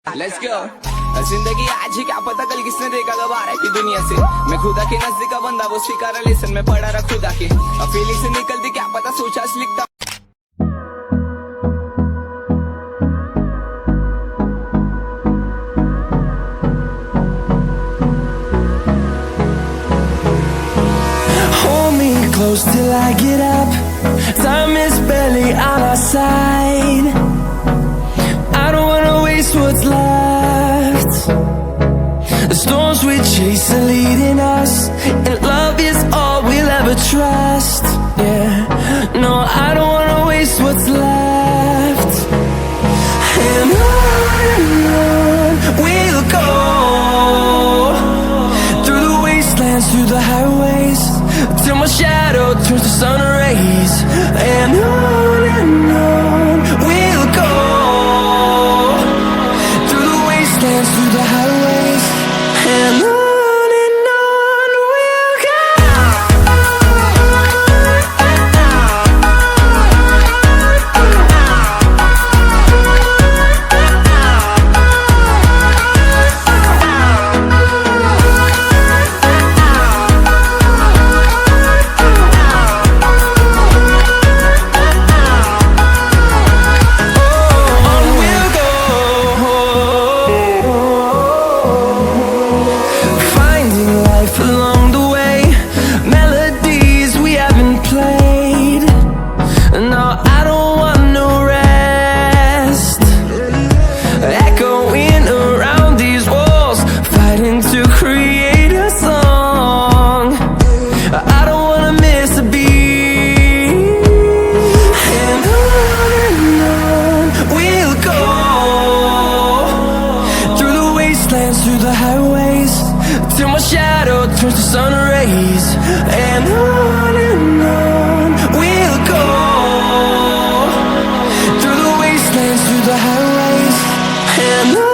Let's go. जिंदगी आज ही क्या पता कल किसने देखा गवारा की दुनिया से। मैं खुदा के नजदीक का बंदा वो सिखारा लेसन में पड़ा रहा खुदा के। फीलिंग से निकलती क्या पता सोचा लिखता। Hold me close till I get up. Time is barely on our side. I don't wanna waste what's left. The storms we chase are leading us, and love is all we'll ever trust. Yeah, no, I don't wanna waste what's left. And on we'll go, through the wastelands, through the highways, till my shadow turns to sun rays. And on we'll go, through the wastelands, through the highways, and on we'll go. Along the way, melodies we haven't played. No, I don't want no rest. Echoing around these walls, fighting to create a song. I don't wanna miss a beat. And on we'll go, through the wastelands, through the highways, till my shadow turns to sun rays. And on we'll go, through the wastelands, through the highways, and on.